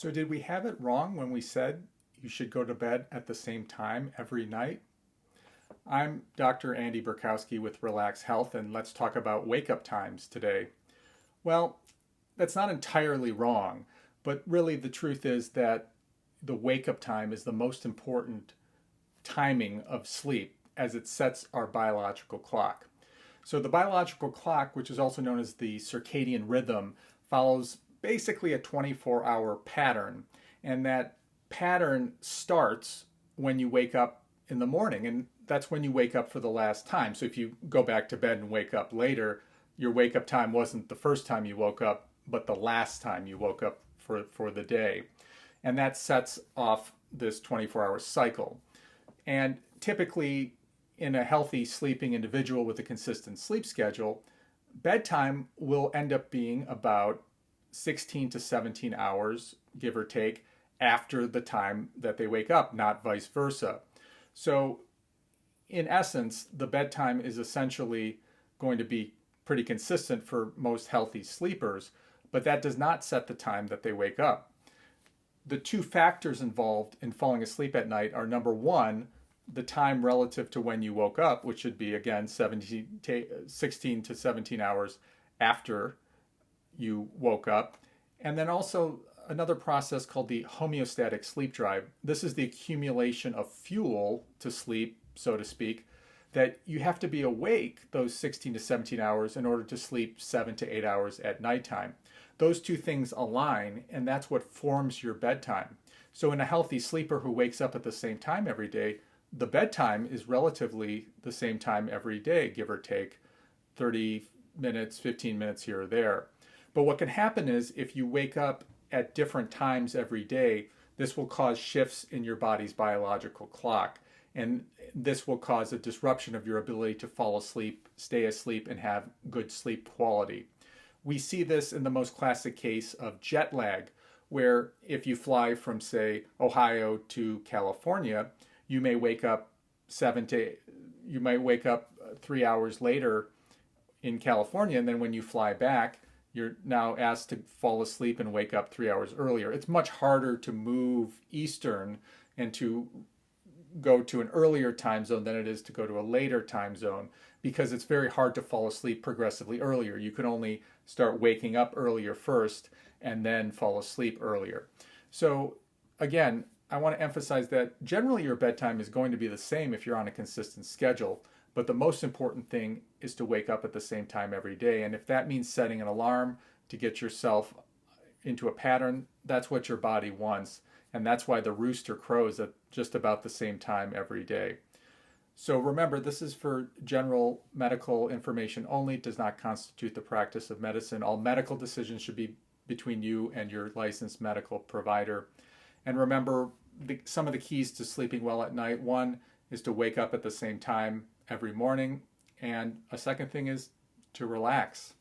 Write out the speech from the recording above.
So did we have it wrong when we said you should go to bed at the same time every night? I'm Dr. Andy Berkowski with ReLACS Health, and let's talk about wake-up times today. Well, that's not entirely wrong, but really the truth is that the wake-up time is the most important timing of sleep as it sets our biological clock. So the biological clock, which is also known as the circadian rhythm, follows basically a 24-hour pattern. And that pattern starts when you wake up in the morning. And that's when you wake up for the last time. So if you go back to bed and wake up later, your wake up time wasn't the first time you woke up, but the last time you woke up for the day. And that sets off this 24-hour cycle. And typically, in a healthy sleeping individual with a consistent sleep schedule, bedtime will end up being about 16 to 17 hours, give or take, after the time that they wake up, not vice versa. So, in essence, the bedtime is essentially going to be pretty consistent for most healthy sleepers, but that does not set the time that they wake up. The two factors involved in falling asleep at night are number one, the time relative to when you woke up, which should be, again, 16 to 17 hours after you woke up. And then also another process called the homeostatic sleep drive. This is the accumulation of fuel to sleep, so to speak, that you have to be awake those 16 to 17 hours in order to sleep 7 to 8 hours at nighttime. Those two things align, and that's what forms your bedtime. So in a healthy sleeper who wakes up at the same time every day, the bedtime is relatively the same time every day, give or take 30 minutes, 15 minutes here or there. But what can happen is if you wake up at different times every day, this will cause shifts in your body's biological clock. And this will cause a disruption of your ability to fall asleep, stay asleep, and have good sleep quality. We see this in the most classic case of jet lag, where if you fly from, say, Ohio to California, you may wake up 3 hours later in California, and then when you fly back, you're now asked to fall asleep and wake up 3 hours earlier. It's much harder to move eastern and to go to an earlier time zone than it is to go to a later time zone, because it's very hard to fall asleep progressively earlier. You can only start waking up earlier first and then fall asleep earlier. So again, I want to emphasize that generally your bedtime is going to be the same if you're on a consistent schedule, but the most important thing is to wake up at the same time every day. And if that means setting an alarm to get yourself into a pattern, that's what your body wants. And that's why the rooster crows at just about the same time every day. So remember, this is for general medical information only. It does not constitute the practice of medicine. All medical decisions should be between you and your licensed medical provider. And remember, some of the keys to sleeping well at night. One is to wake up at the same time every morning. And a second thing is to relax.